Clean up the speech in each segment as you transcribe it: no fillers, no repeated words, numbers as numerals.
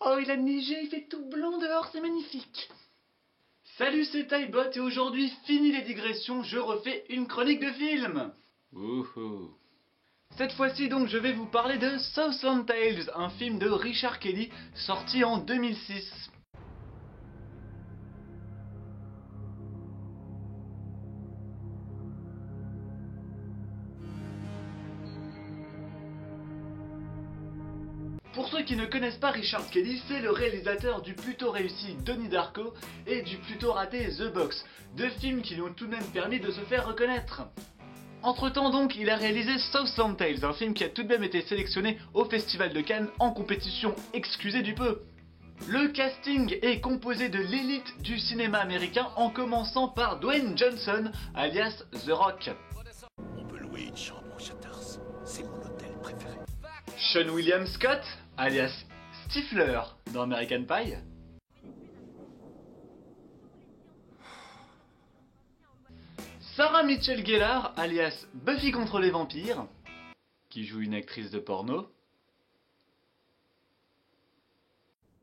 Oh, il a neigé, il fait tout blanc dehors, c'est magnifique. Salut, c'est Taibot et aujourd'hui, fini les digressions, je refais une chronique de film. Wouhou. Cette fois-ci donc, je vais vous parler de Southland Tales, un film de Richard Kelly sorti en 2006. Pour ceux qui ne connaissent pas Richard Kelly, c'est le réalisateur du plutôt réussi Donnie Darko et du plutôt raté The Box, deux films qui lui ont tout de même permis de se faire reconnaître. Entre temps donc, il a réalisé Southland Tales, un film qui a tout de même été sélectionné au Festival de Cannes en compétition excusez du peu. Le casting est composé de l'élite du cinéma américain en commençant par Dwayne Johnson, alias The Rock. On peut louer une chambre au Shutters, c'est mon hôtel préféré. Sean William Scott, alias Stifler dans American Pie. Sarah Michelle Gellar, alias Buffy contre les vampires, qui joue une actrice de porno.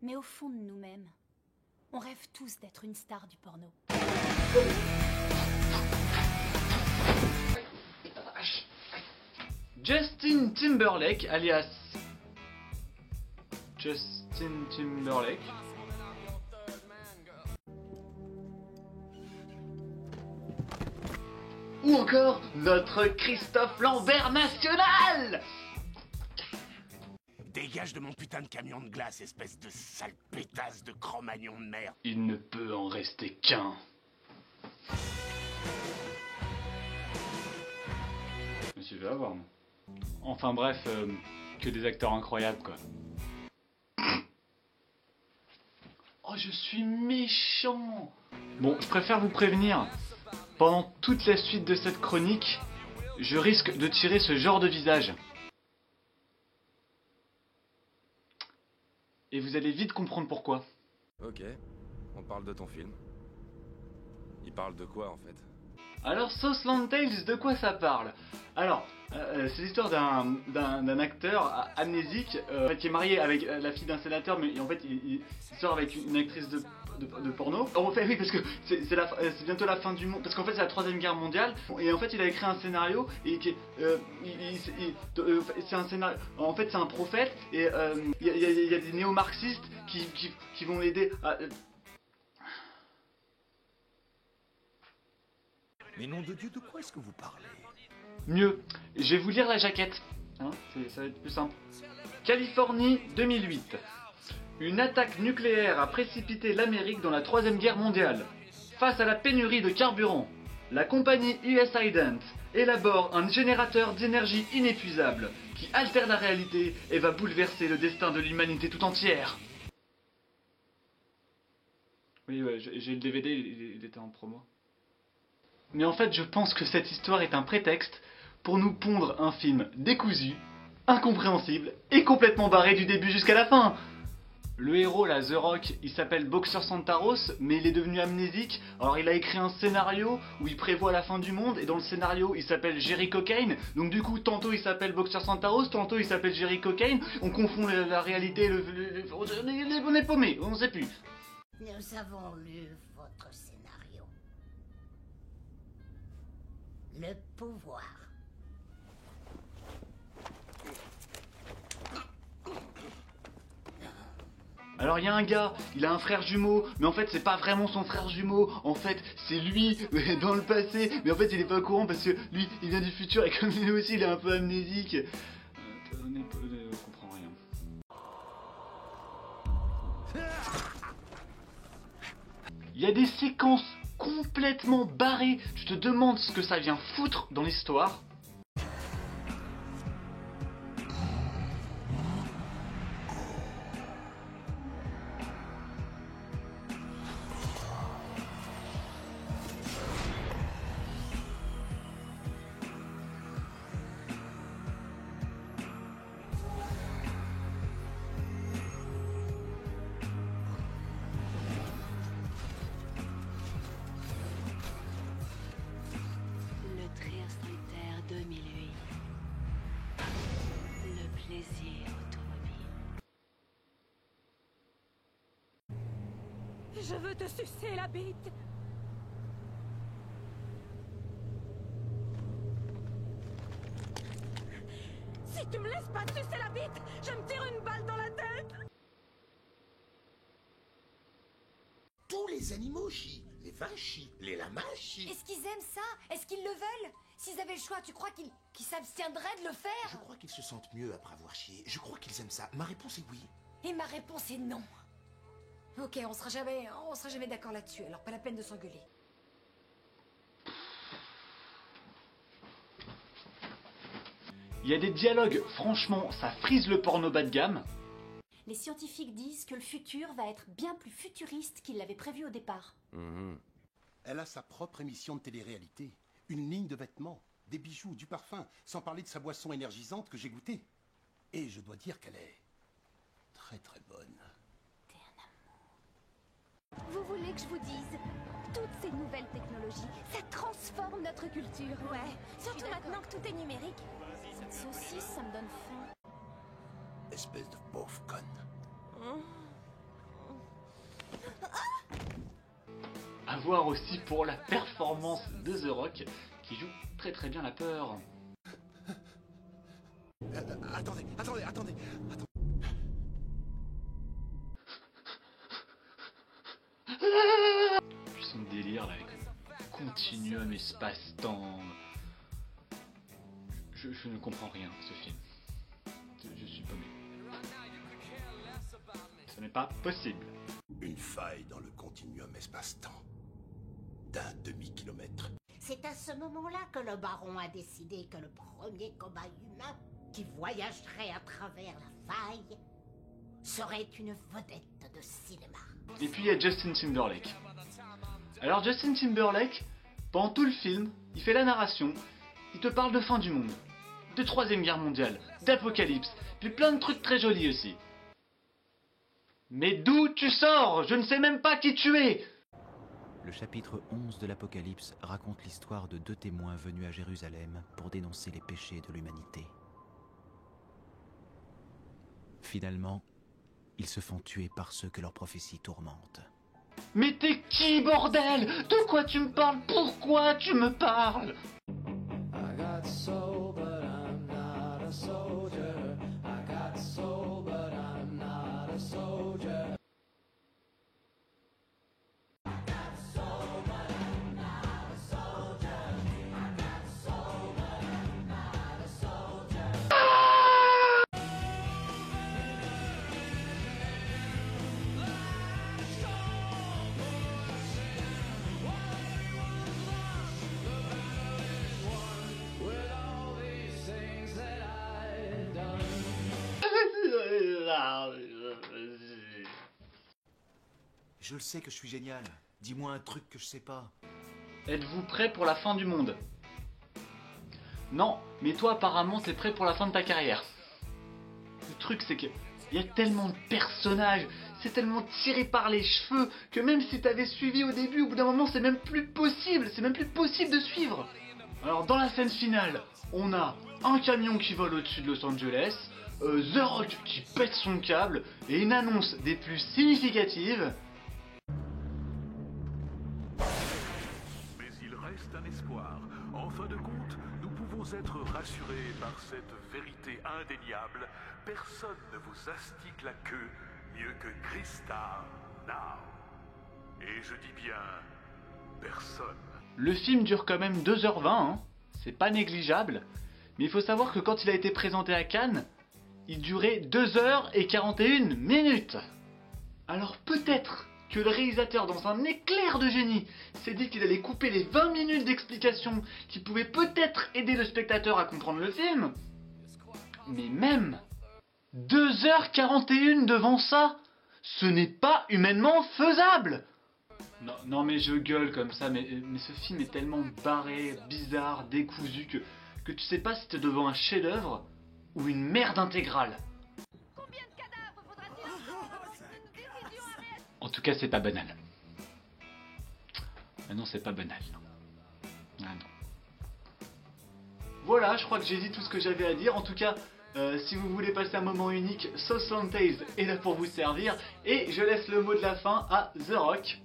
Mais au fond de nous-mêmes, on rêve tous d'être une star du porno. Justin Timberlake, alias Justin Timberlake. Ou encore notre Christophe Lambert national. Dégage de mon putain de camion de glace, espèce de sale pétasse de Cro-Magnon de merde. Il ne peut en rester qu'un. Je me suis fait avoir, moi. Enfin bref, que des acteurs incroyables, quoi. Oh, je suis méchant. Bon, je préfère vous prévenir. Pendant toute la suite de cette chronique, je risque de tirer ce genre de visage. Et vous allez vite comprendre pourquoi. Ok, on parle de ton film. Il parle de quoi en fait? Alors, Southland Tales, de quoi ça parle? Alors, c'est l'histoire d'un acteur amnésique qui est marié avec la fille d'un sénateur, mais en fait il sort avec une actrice de porno. En fait, oui, parce que c'est bientôt la fin du monde, parce qu'en fait c'est la troisième guerre mondiale, et en fait il a écrit un scénario, et c'est un scénario, en fait c'est un prophète, et il y a des néo-marxistes qui vont l'aider à... Mais nom de Dieu, de quoi est-ce que vous parlez? Mieux, je vais vous lire la jaquette, hein, ça va être plus simple. Californie 2008. Une attaque nucléaire a précipité l'Amérique dans la Troisième Guerre mondiale. Face à la pénurie de carburant, la compagnie US Ident élabore un générateur d'énergie inépuisable qui altère la réalité et va bouleverser le destin de l'humanité tout entière. Oui, ouais, j'ai le DVD, il était en promo. Mais en fait, je pense que cette histoire est un prétexte pour nous pondre un film décousu, incompréhensible et complètement barré du début jusqu'à la fin. Le héros, là, The Rock, il s'appelle Boxer Santaros, mais il est devenu amnésique. Alors il a écrit un scénario où il prévoit la fin du monde, et dans le scénario, il s'appelle Jerry Cocaine. Donc du coup, tantôt il s'appelle Boxer Santaros, tantôt il s'appelle Jerry Cocaine. On confond la réalité, on est paumé, on ne sait plus. Nous avons lu votre scénario. Le pouvoir. Alors il y a un gars, il a un frère jumeau, mais en fait c'est pas vraiment son frère jumeau, en fait c'est lui dans le passé, mais en fait il est pas au courant parce que lui il vient du futur et comme lui aussi il est un peu amnésique. On comprend rien. Il y a des séquences complètement barrées, tu te demandes ce que ça vient foutre dans l'histoire. Je veux te sucer la bite. Si tu me laisses pas te sucer la bite, je me tire une balle dans la tête. Tous les animaux chient. Les vaches chient. Les lamas chient. Est-ce qu'ils aiment ça? Est-ce qu'ils le veulent? S'ils avaient le choix, tu crois qu'ils s'abstiendraient de le Je faire? crois qu'ils se sentent mieux après avoir chié. Je crois qu'ils aiment ça. Ma réponse est oui. Et ma réponse est non. Ok, on sera jamais d'accord là-dessus, alors pas la peine de s'engueuler. Il y a des dialogues, franchement, ça frise le porno bas de gamme. Les scientifiques disent que le futur va être bien plus futuriste qu'ils l'avaient prévu au départ. Elle a sa propre émission de télé-réalité. Une ligne de vêtements, des bijoux, du parfum, sans parler de sa boisson énergisante que j'ai goûtée. Et je dois dire qu'elle est très très bonne. Vous voulez que je vous dise, toutes ces nouvelles technologies, ça transforme notre culture. Ouais, surtout maintenant que tout est numérique. Cette saucisse, ça me donne faim. Espèce de pauvre conne. À voir aussi pour la performance de The Rock, qui joue très très bien la peur. Attendez. Puis son délire là avec continuum espace-temps. Je ne comprends rien à ce film. Je suis paumé. Ce n'est pas possible. Une faille dans le continuum espace-temps. D'un demi-kilomètre. C'est à ce moment-là que le baron a décidé que le premier cobaye humain qui voyagerait à travers la faille serait une vedette de cinéma. Et puis il y a Justin Timberlake. Alors Justin Timberlake, pendant tout le film, il fait la narration, il te parle de fin du monde, de Troisième Guerre mondiale, d'apocalypse, puis plein de trucs très jolis aussi. Mais d'où tu sors? Je ne sais même pas qui tu es! Le chapitre 11 de l'Apocalypse raconte l'histoire de deux témoins venus à Jérusalem pour dénoncer les péchés de l'humanité. Finalement, ils se font tuer par ceux que leur prophétie tourmente. Mais t'es qui, bordel? De quoi tu me parles? Pourquoi tu me parles? Je le sais que je suis génial. Dis-moi un truc que je sais pas. Êtes-vous prêt pour la fin du monde? Non, mais toi apparemment t'es prêt pour la fin de ta carrière. Le truc c'est que il y a tellement de personnages, c'est tellement tiré par les cheveux que même si t'avais suivi au début, au bout d'un moment c'est même plus possible de suivre. Alors dans la scène finale, on a un camion qui vole au-dessus de Los Angeles, The Rock qui pète son câble et une annonce des plus significatives. Mais il reste un espoir. En fin de compte, nous pouvons être rassurés par cette vérité indéniable. Personne ne vous astique la queue mieux que Krista Now. Et je dis bien personne. Le film dure quand même 2h20, hein. C'est pas négligeable. Mais il faut savoir que quand il a été présenté à Cannes, il durait 2h41. Alors peut-être que le réalisateur, dans un éclair de génie, s'est dit qu'il allait couper les 20 minutes d'explication qui pouvaient peut-être aider le spectateur à comprendre le film. Mais même 2h41 devant ça, ce n'est pas humainement faisable. Non mais je gueule comme ça, mais ce film est tellement barré, bizarre, décousu que tu sais pas si t'es devant un chef-d'œuvre ou une merde intégrale. Combien de cadavres faudra-t-il encore avant qu'une décision arrête? En tout cas, c'est pas banal. Ah non, c'est pas banal. Ah non. Voilà, je crois que j'ai dit tout ce que j'avais à dire. En tout cas, Si vous voulez passer un moment unique, Sauce Lantaise est là pour vous servir. Et je laisse le mot de la fin à The Rock.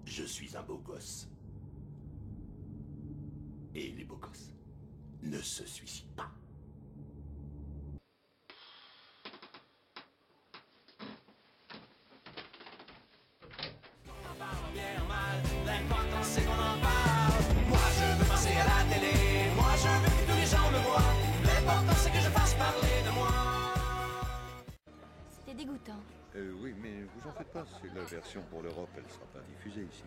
Je suis un beau gosse. Et les beaux gosses ne se suicident pas. L'important c'est qu'on en parle. Moi je veux passer à la télé. Moi je veux que tous les gens me voient. L'important c'est que je fasse parler de moi. C'était dégoûtant. Oui, mais vous en faites pas, c'est la version pour l'Europe, elle sera pas diffusée ici.